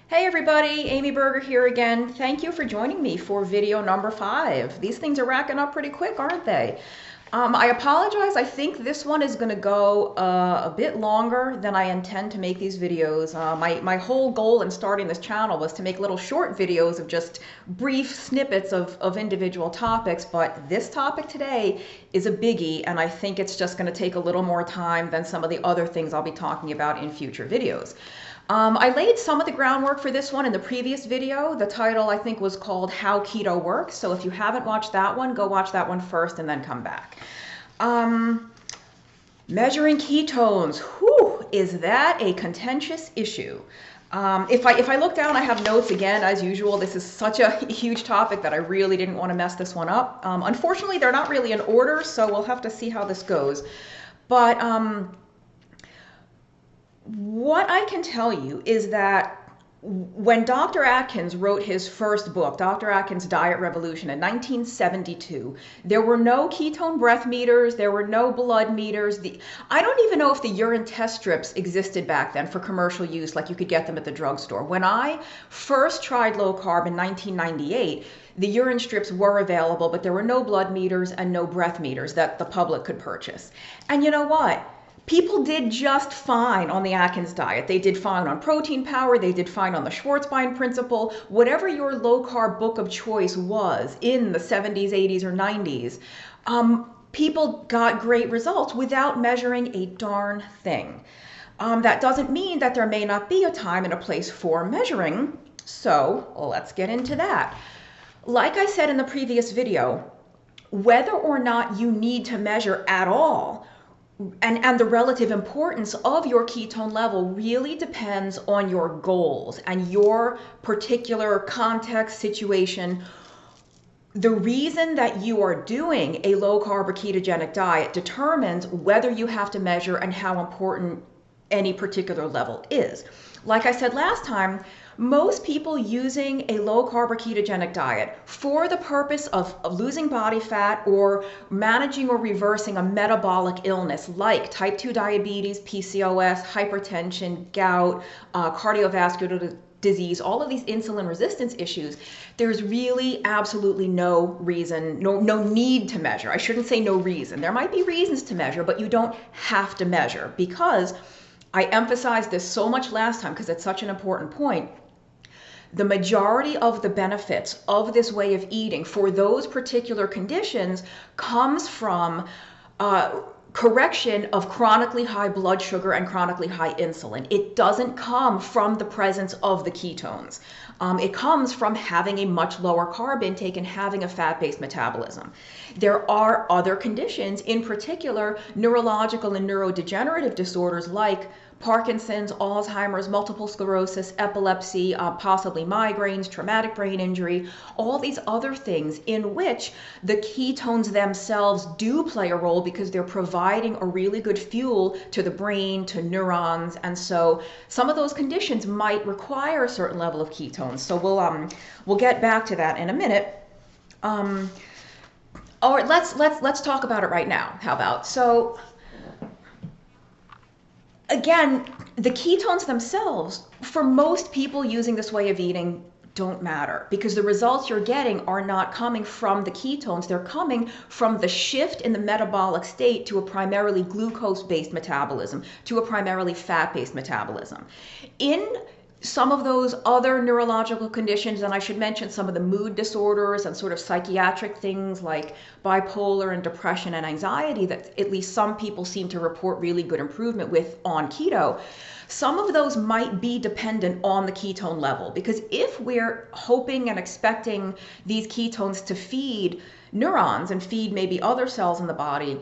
Hey everybody, Amy Berger here again. Thank you for joining me for video number 5. These things are racking up pretty quick, aren't they? I apologize. I think this one is going to go a bit longer than I intend to make these videos. My whole goal in starting this channel was to make little short videos of just brief snippets of individual topics, but this topic today is a biggie, and I think it's just going to take a little more time than some of the other things I'll be talking about in future videos. I laid some of the groundwork for this one in the previous video. The title, I think, was called How Keto Works. So if you haven't watched that one, go watch that one first and then come back. Measuring ketones. Whew, is that a contentious issue? If I look down, I have notes again, as usual. This is such a huge topic that I really didn't want to mess this one up. Unfortunately, they're not really in order, so we'll have to see how this goes. But what I can tell you is that when Dr. Atkins wrote his first book, Dr. Atkins' Diet Revolution in 1972, there were no ketone breath meters, there were no blood meters. I don't even know if the urine test strips existed back then for commercial use, like you could get them at the drugstore. When I first tried low carb in 1998, the urine strips were available, but there were no blood meters and no breath meters that the public could purchase. And you know what? People did just fine on the Atkins diet. They did fine on protein power. They did fine on the Schwarzbein principle. Whatever your low-carb book of choice was in the 70s, 80s, or 90s, people got great results without measuring a darn thing. That doesn't mean that there may not be a time and a place for measuring, so let's get into that. Like I said in the previous video, whether or not you need to measure at all and the relative importance of your ketone level really depends on your goals and your particular context situation. The reason that you are doing a low carb or ketogenic diet determines whether you have to measure and how important any particular level is. Like I said last time, most people using a low carb or ketogenic diet for the purpose of losing body fat or managing or reversing a metabolic illness like type 2 diabetes, PCOS, hypertension, gout, cardiovascular disease, all of these insulin resistance issues, there's really absolutely no reason, no need to measure. I shouldn't say no reason. There might be reasons to measure, but you don't have to measure, because I emphasized this so much last time because it's such an important point. The majority of the benefits of this way of eating for those particular conditions comes from correction of chronically high blood sugar and chronically high insulin. It doesn't come from the presence of the ketones. It comes from having a much lower carb intake and having a fat-based metabolism. There are other conditions, in particular neurological and neurodegenerative disorders like Parkinson's, Alzheimer's, multiple sclerosis, epilepsy, possibly migraines, traumatic brain injury, all these other things in which the ketones themselves do play a role because they're providing a really good fuel to the brain, to neurons, and so some of those conditions might require a certain level of ketones. So we'll get back to that in a minute. All right, let's talk about it right now. How about? So again, the ketones themselves, for most people using this way of eating, don't matter, because the results you're getting are not coming from the ketones. They're coming from the shift in the metabolic state to a primarily glucose-based metabolism, to a primarily fat-based metabolism. In some of those other neurological conditions, and I should mention some of the mood disorders and sort of psychiatric things like bipolar and depression and anxiety that at least some people seem to report really good improvement with on keto, some of those might be dependent on the ketone level, because if we're hoping and expecting these ketones to feed neurons and feed maybe other cells in the body,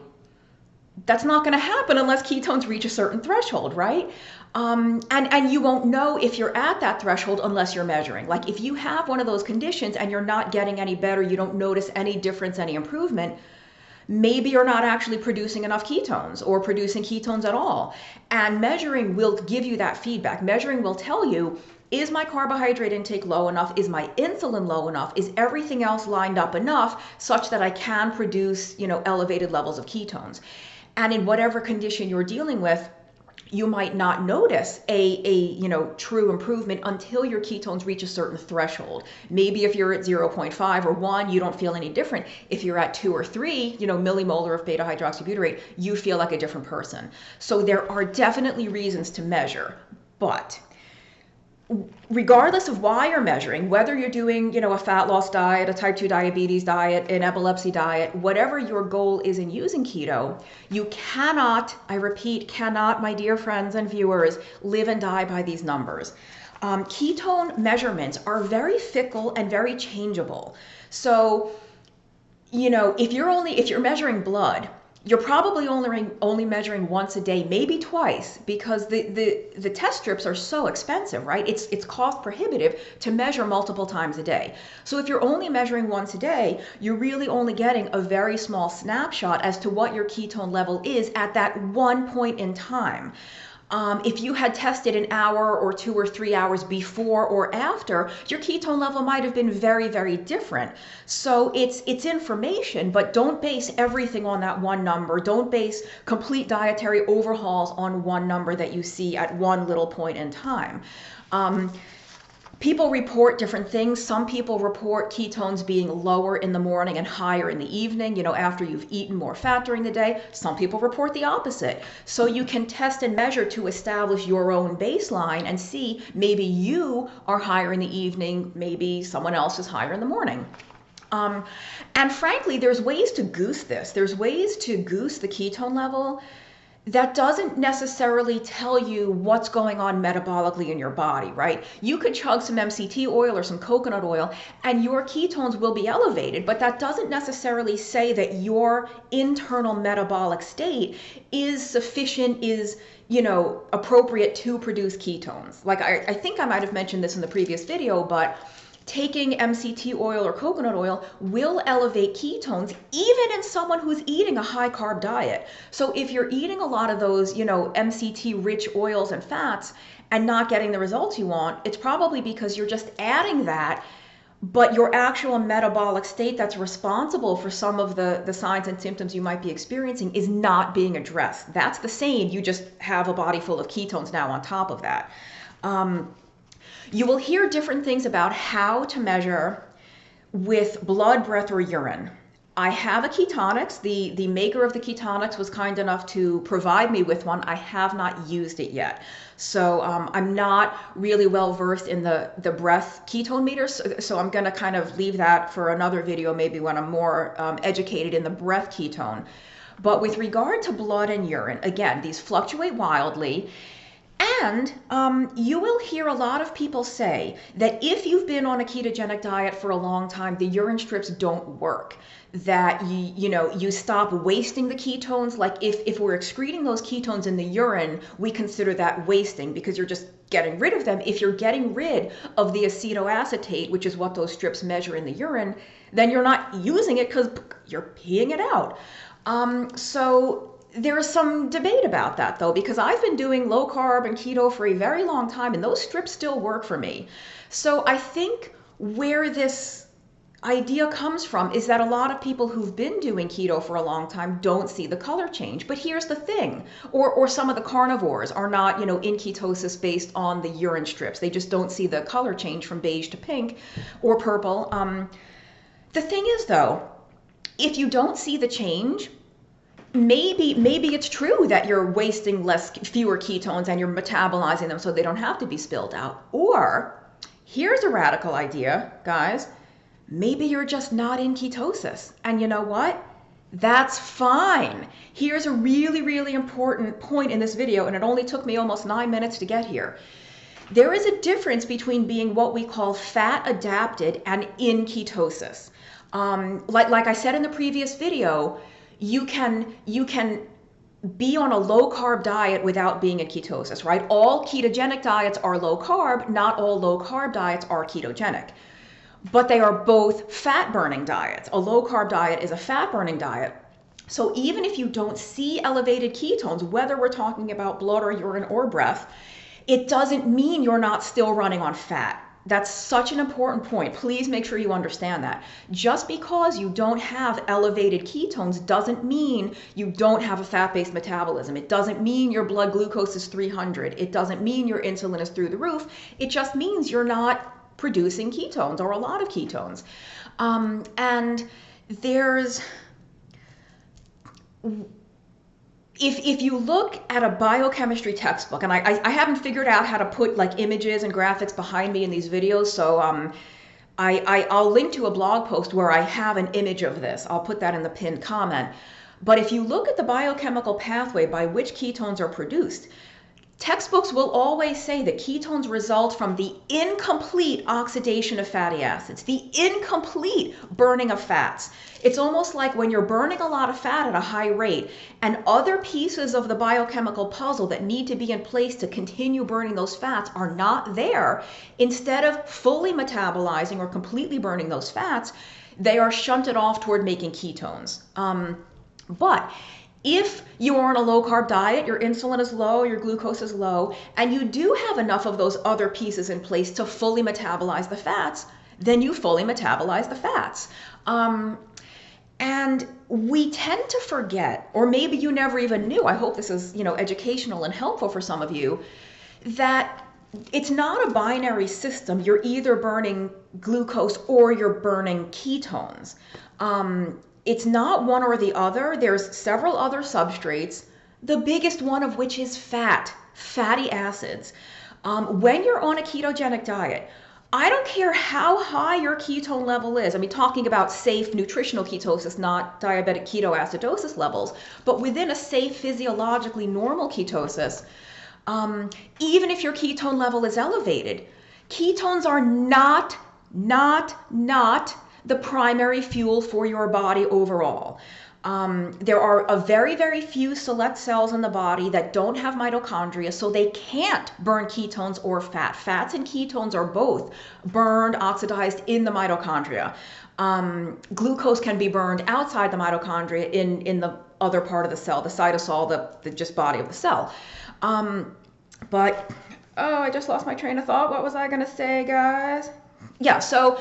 that's not going to happen unless ketones reach a certain threshold, right? And you won't know if you're at that threshold unless you're measuring. Like if you have one of those conditions and you're not getting any better, you don't notice any difference, any improvement, maybe you're not actually producing enough ketones or producing ketones at all. And measuring will give you that feedback. Measuring will tell you, is my carbohydrate intake low enough? Is my insulin low enough? Is everything else lined up enough such that I can produce, elevated levels of ketones? And in whatever condition you're dealing with, you might not notice a true improvement until your ketones reach a certain threshold. Maybe if you're at 0.5 or 1, you don't feel any different. If you're at 2 or 3, millimolar of beta hydroxybutyrate, you feel like a different person. So there are definitely reasons to measure, but regardless of why you're measuring, whether you're doing, a fat loss diet, a type 2 diabetes diet, an epilepsy diet, whatever your goal is in using keto, you cannot, I repeat, cannot, my dear friends and viewers, live and die by these numbers. Ketone measurements are very fickle and very changeable. So, if you're measuring blood, you're probably only measuring once a day, maybe twice, because the test strips are so expensive, right? It's cost prohibitive to measure multiple times a day. So if you're only measuring once a day, you're really only getting a very small snapshot as to what your ketone level is at that one point in time. If you had tested an hour or 2 or 3 hours before or after, your ketone level might have been very, very different. So it's information, but don't base everything on that one number. Don't base complete dietary overhauls on one number that you see at one little point in time. People report different things. Some people report ketones being lower in the morning and higher in the evening, after you've eaten more fat during the day. Some people report the opposite. So you can test and measure to establish your own baseline and see maybe you are higher in the evening, maybe someone else is higher in the morning. And frankly, there's ways to goose this. There's ways to goose the ketone level that doesn't necessarily tell you what's going on metabolically in your body, right? You could chug some MCT oil or some coconut oil and your ketones will be elevated, but that doesn't necessarily say that your internal metabolic state is sufficient, is appropriate to produce ketones. Like I think I might have mentioned this in the previous video, but taking MCT oil or coconut oil will elevate ketones even in someone who's eating a high carb diet. So if you're eating a lot of those, MCT rich oils and fats and not getting the results you want, it's probably because you're just adding that, but your actual metabolic state that's responsible for some of the signs and symptoms you might be experiencing is not being addressed. That's the same. You just have a body full of ketones now on top of that. You will hear different things about how to measure with blood, breath, or urine. I have a Ketones. The maker of the Ketones was kind enough to provide me with one. I have not used it yet. So I'm not really well versed in the breath ketone meters. So I'm going to kind of leave that for another video, maybe when I'm more educated in the breath ketone. But with regard to blood and urine, again, these fluctuate wildly. And you will hear a lot of people say that if you've been on a ketogenic diet for a long time, the urine strips don't work, that you stop wasting the ketones. Like if we're excreting those ketones in the urine, we consider that wasting because you're just getting rid of them. If you're getting rid of the acetoacetate, which is what those strips measure in the urine, then you're not using it because you're peeing it out. So there is some debate about that, though, because I've been doing low carb and keto for a very long time, and those strips still work for me. So I think where this idea comes from is that a lot of people who've been doing keto for a long time don't see the color change. But here's the thing, or some of the carnivores are not, in ketosis based on the urine strips. They just don't see the color change from beige to pink or purple. The thing is, though, if you don't see the change, maybe it's true that you're wasting fewer ketones and you're metabolizing them so they don't have to be spilled out. Or here's a radical idea, guys. Maybe you're just not in ketosis. And you know what? That's fine. Here's a really, really important point in this video, and it only took me almost 9 minutes to get here. There is a difference between being what we call fat adapted and in ketosis. Like I said in the previous video, you can be on a low carb diet without being in ketosis, right? All ketogenic diets are low carb. Not all low carb diets are ketogenic, but they are both fat burning diets. A low carb diet is a fat burning diet. So even if you don't see elevated ketones, whether we're talking about blood or urine or breath, it doesn't mean you're not still running on fat, That's such an important point. Please make sure you understand that. Just because you don't have elevated ketones doesn't mean you don't have a fat-based metabolism. It doesn't mean your blood glucose is 300. It doesn't mean your insulin is through the roof. It just means you're not producing ketones or a lot of ketones. And there's... If you look at a biochemistry textbook, and I haven't figured out how to put like images and graphics behind me in these videos, so I'll link to a blog post where I have an image of this. I'll put that in the pinned comment. But if you look at the biochemical pathway by which ketones are produced, textbooks will always say that ketones result from the incomplete oxidation of fatty acids, the incomplete burning of fats. It's almost like when you're burning a lot of fat at a high rate and other pieces of the biochemical puzzle that need to be in place to continue burning those fats are not there. Instead of fully metabolizing or completely burning those fats, they are shunted off toward making ketones. But if you are on a low-carb diet, your insulin is low, your glucose is low, and you do have enough of those other pieces in place to fully metabolize the fats, then you fully metabolize the fats. And we tend to forget, or maybe you never even knew, I hope this is, educational and helpful for some of you, that it's not a binary system. You're either burning glucose or you're burning ketones. It's not one or the other. There's several other substrates, the biggest one of which is fatty acids. When you're on a ketogenic diet, I don't care how high your ketone level is. I mean, talking about safe nutritional ketosis, not diabetic ketoacidosis levels, but within a safe physiologically normal ketosis, even if your ketone level is elevated, ketones are not the primary fuel for your body overall. There are a very, very few select cells in the body that don't have mitochondria, so they can't burn ketones or fat. Fats and ketones are both burned, oxidized in the mitochondria. Glucose can be burned outside the mitochondria in the other part of the cell, the cytosol, the just body of the cell. But, I just lost my train of thought. What was I going to say, guys? Yeah, so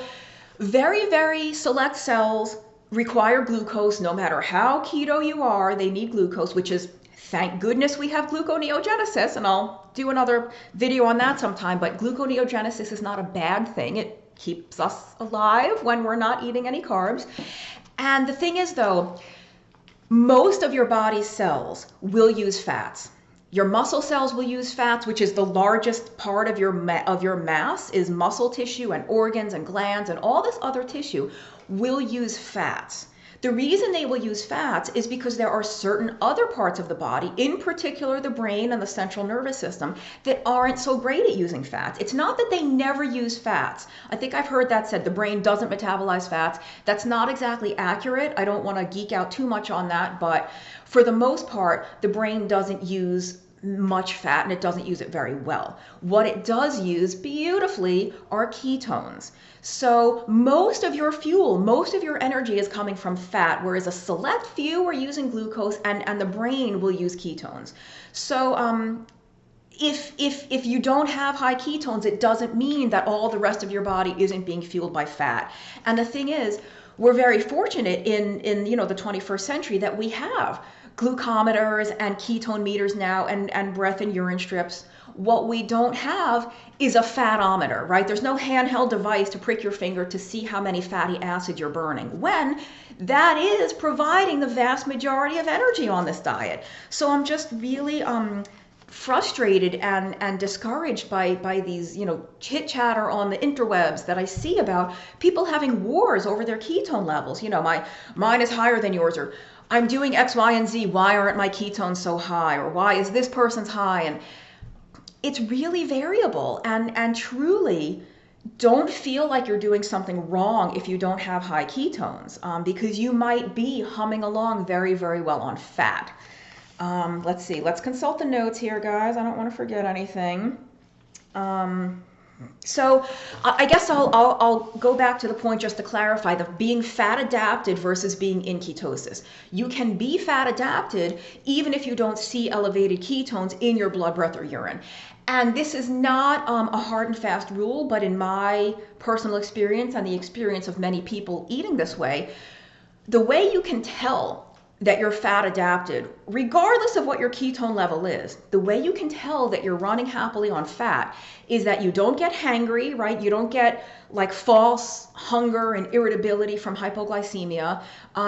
very, very select cells require glucose no matter how keto you are. They need glucose, which is, thank goodness we have gluconeogenesis, and I'll do another video on that sometime, but gluconeogenesis is not a bad thing. It keeps us alive when we're not eating any carbs. And the thing is, though, most of your body's cells will use fats. Your muscle cells will use fats, which is the largest part of your mass, is muscle tissue and organs and glands, and all this other tissue will use fats. The reason they will use fats is because there are certain other parts of the body, in particular the brain and the central nervous system, that aren't so great at using fats. It's not that they never use fats. I think I've heard that said, the brain doesn't metabolize fats. That's not exactly accurate. I don't want to geek out too much on that, but for the most part, the brain doesn't use much fat, and it doesn't use it very well. What it does use beautifully are ketones. So most of your fuel, most of your energy is coming from fat, whereas a select few are using glucose, and the brain will use ketones. So if you don't have high ketones, it doesn't mean that all the rest of your body isn't being fueled by fat. And the thing is, we're very fortunate in the 21st century that we have glucometers and ketone meters now, and breath and urine strips. What we don't have is a fatometer, right? There's no handheld device to prick your finger to see how many fatty acids you're burning, when that is providing the vast majority of energy on this diet. So I'm just really frustrated and discouraged by these, chit chatter on the interwebs that I see about people having wars over their ketone levels. Mine is higher than yours, or I'm doing X, Y, and Z. Why aren't my ketones so high? Or why is this person's high? And it's really variable. And truly, don't feel like you're doing something wrong if you don't have high ketones, because you might be humming along very, very well on fat. Let's see. Let's consult the notes here, guys. I don't want to forget anything. So I guess I'll go back to the point just to clarify the being fat adapted versus being in ketosis. You can be fat adapted even if you don't see elevated ketones in your blood, breath, or urine. And this is not a hard and fast rule, but in my personal experience and the experience of many people eating this way you can tell that you're fat adapted, regardless of what your ketone level is, the way you can tell that you're running happily on fat is that you don't get hangry, right? You don't get like false hunger and irritability from hypoglycemia.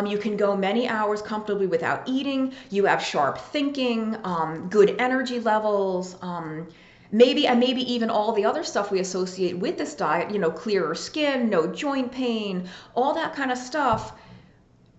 You can go many hours comfortably without eating. You have sharp thinking, good energy levels, maybe even all the other stuff we associate with this diet, clearer skin, no joint pain, all that kind of stuff,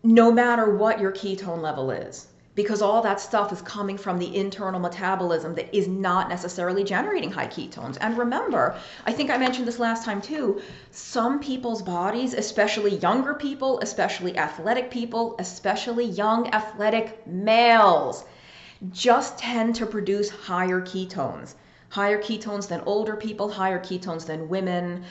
no matter what your ketone level is, because all that stuff is coming from the internal metabolism that is not necessarily generating high ketones. And remember, I think I mentioned this last time too, some people's bodies, especially younger people, especially athletic people, especially young athletic males, just tend to produce higher ketones than older people, higher ketones than women.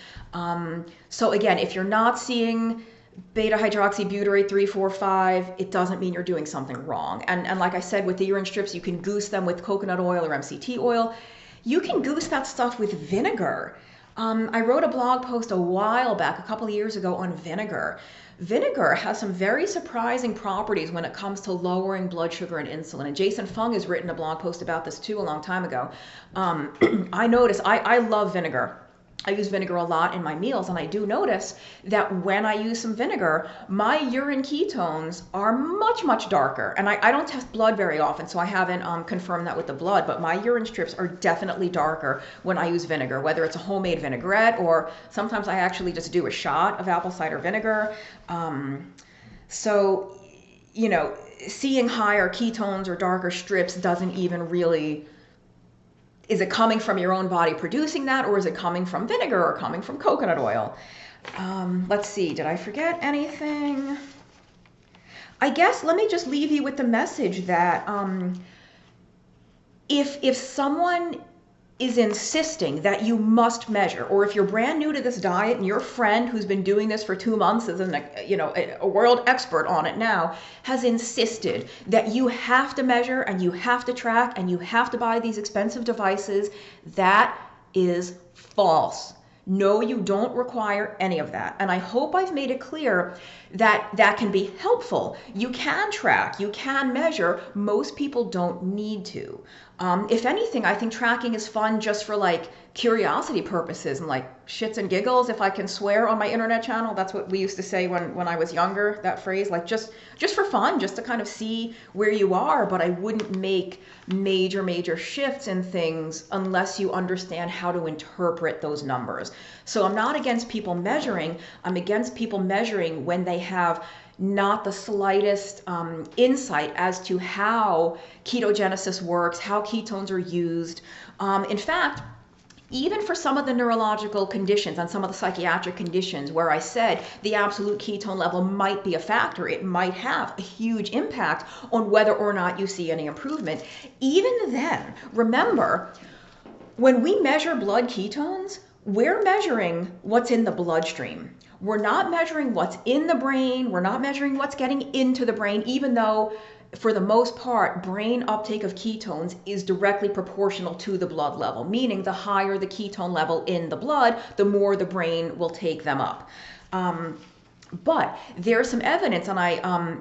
So again, if you're not seeing beta hydroxybutyrate 3, 4, 5, it doesn't mean you're doing something wrong. And like I said, with the urine strips, you can goose them with coconut oil or MCT oil. You can goose that stuff with vinegar. I wrote a blog post a while back, a couple of years ago, on vinegar. Vinegar has some very surprising properties when it comes to lowering blood sugar and insulin. And Jason Fung has written a blog post about this too a long time ago. I notice, I love vinegar. I use vinegar a lot in my meals, and I do notice that when I use some vinegar, my urine ketones are much, much darker. And I don't test blood very often, so I haven't confirmed that with the blood, but my urine strips are definitely darker when I use vinegar, whether it's a homemade vinaigrette or sometimes I actually just do a shot of apple cider vinegar. So, seeing higher ketones or darker strips doesn't even really... Is it coming from your own body producing that, or is it coming from vinegar or coming from coconut oil? Let's see, did I forget anything? I guess let me just leave you with the message that if someone is insisting that you must measure, or if you're brand new to this diet and your friend who's been doing this for 2 months is a world expert on it now, has insisted that you have to measure and you have to track and you have to buy these expensive devices, that is false. No, you don't require any of that. And I hope I've made it clear that that can be helpful. You can track, you can measure. Most people don't need to. If anything, I think tracking is fun just for like curiosity purposes and like shits and giggles, if I can swear on my internet channel. That's what we used to say when I was younger, that phrase, like just for fun, just to kind of see where you are. But I wouldn't make major shifts in things unless you understand how to interpret those numbers. So I'm not against people measuring. I'm against people measuring when they have not the slightest insight as to how ketogenesis works, how ketones are used. In fact, even for some of the neurological conditions and some of the psychiatric conditions where I said the absolute ketone level might be a factor, it might have a huge impact on whether or not you see any improvement. Even then, remember, when we measure blood ketones, we're measuring what's in the bloodstream. We're not measuring what's in the brain. We're not measuring what's getting into the brain, even though for the most part, brain uptake of ketones is directly proportional to the blood level, meaning the higher the ketone level in the blood, the more the brain will take them up. But there's some evidence, and I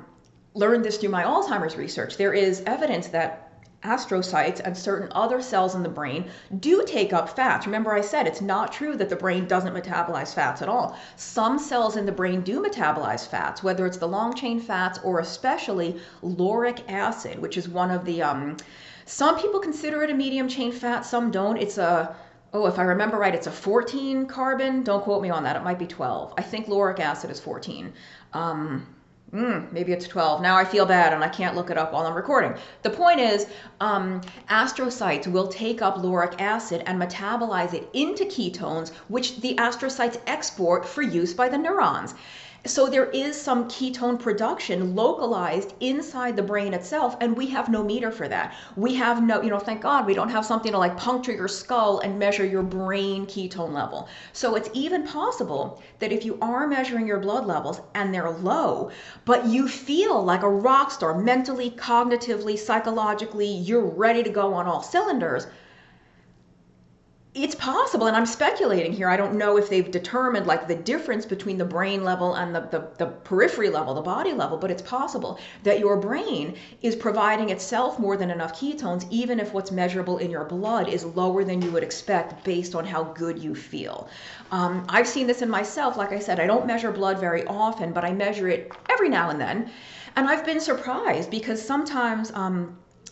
learned this through my Alzheimer's research. There is evidence that astrocytes and certain other cells in the brain do take up fats. Remember I said it's not true that the brain doesn't metabolize fats at all. Some cells in the brain do metabolize fats, whether it's the long chain fats or especially lauric acid, which is one of the, some people consider it a medium chain fat, some don't. It's a, if I remember right, it's a 14 carbon. Don't quote me on that. It might be 12. I think lauric acid is 14. Maybe it's 12. Now I feel bad and I can't look it up while I'm recording. The point is, astrocytes will take up lauric acid and metabolize it into ketones, which the astrocytes export for use by the neurons. So there is some ketone production localized inside the brain itself, and we have no meter for that. We have no, thank God we don't have something to like puncture your skull and measure your brain ketone level. So it's even possible that if you are measuring your blood levels and they're low, but you feel like a rock star mentally, cognitively, psychologically, you're ready to go on all cylinders, It's possible, and I'm speculating here. I don't know if they've determined like the difference between the brain level and the periphery level, the body level, but it's possible that your brain is providing itself more than enough ketones, even if what's measurable in your blood is lower than you would expect based on how good you feel. I've seen this in myself. Like I said, I don't measure blood very often, but I measure it every now and then. And I've been surprised because sometimes,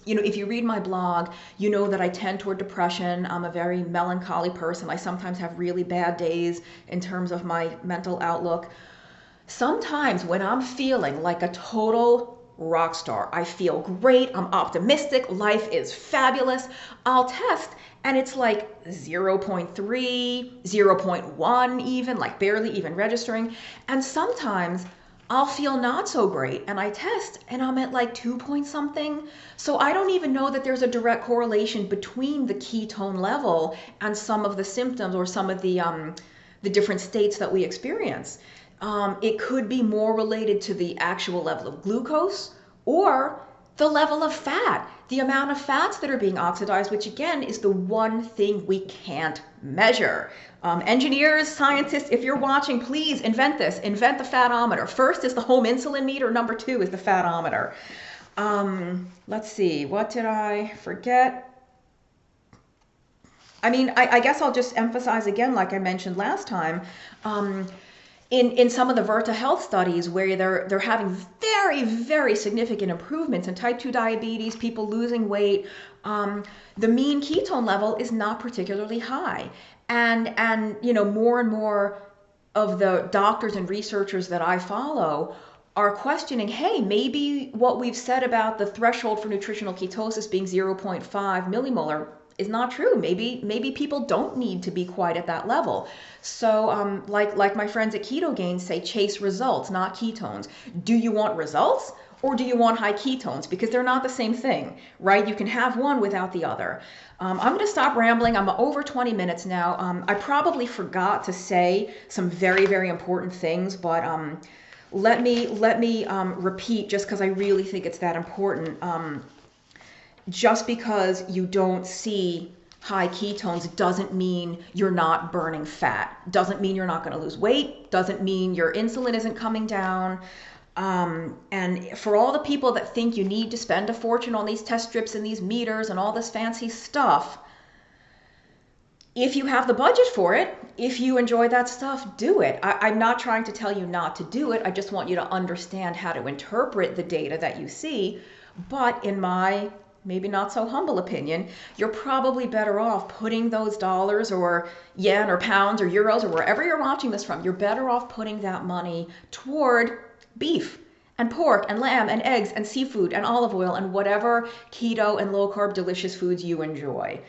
if you read my blog, you know that I tend toward depression. I'm a very melancholy person. I sometimes have really bad days in terms of my mental outlook. Sometimes when I'm feeling like a total rock star, I feel great, I'm optimistic, life is fabulous, I'll test and it's like 0.3, 0.1 even, like barely even registering. And sometimes I'll feel not so great and I test and I'm at like 2 point something. So I don't even know that there's a direct correlation between the ketone level and some of the symptoms or some of the different states that we experience. It could be more related to the actual level of glucose or the level of fat, the amount of fats that are being oxidized, which again is the one thing we can't measure. Engineers, scientists, if you're watching, please invent this. Invent the fatometer. First is the home insulin meter. Number 2 is the fatometer. Let's see. What did I forget? I mean, I guess I'll just emphasize again, like I mentioned last time, in some of the Virta health studies where they're having very, very significant improvements in type 2 diabetes, people losing weight, the mean ketone level is not particularly high. And more and more of the doctors and researchers that I follow are questioning, hey, maybe what we've said about the threshold for nutritional ketosis being 0.5 millimolar is not true. Maybe people don't need to be quite at that level. So like my friends at Ketogains say, chase results, not ketones. Do you want results or do you want high ketones? Because they're not the same thing, right? You can have one without the other. I'm going to stop rambling. I'm over 20 minutes now. I probably forgot to say some very, very important things, but let me repeat just because I really think it's that important. Just because you don't see high ketones doesn't mean you're not burning fat, doesn't mean you're not going to lose weight, doesn't mean your insulin isn't coming down. And for all the people that think you need to spend a fortune on these test strips and these meters and all this fancy stuff, if you have the budget for it, if you enjoy that stuff, do it. I'm not trying to tell you not to do it. I just want you to understand how to interpret the data that you see. But in my maybe not so humble opinion, you're probably better off putting those dollars or yen or pounds or euros or wherever you're watching this from, you're better off putting that money toward beef and pork and lamb and eggs and seafood and olive oil and whatever keto and low carb delicious foods you enjoy.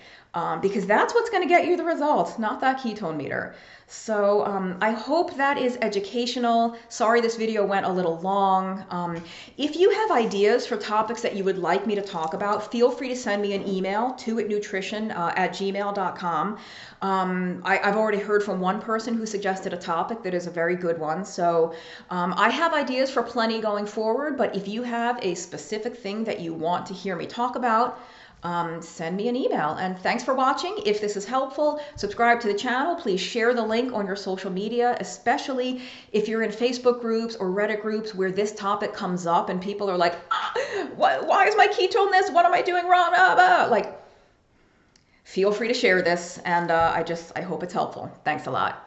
Because that's what's going to get you the results, not that ketone meter. So I hope that is educational. Sorry this video went a little long. If you have ideas for topics that you would like me to talk about, feel free to send me an email to itnutrition@gmail.com. I've already heard from one person who suggested a topic that is a very good one. So I have ideas for plenty going forward, but if you have a specific thing that you want to hear me talk about, send me an email. And thanks for watching. If this is helpful, subscribe to the channel. Please share the link on your social media, especially if you're in Facebook groups or Reddit groups where this topic comes up and people are like, why is my ketone this? What am I doing wrong? Like, feel free to share this. And I hope it's helpful. Thanks a lot.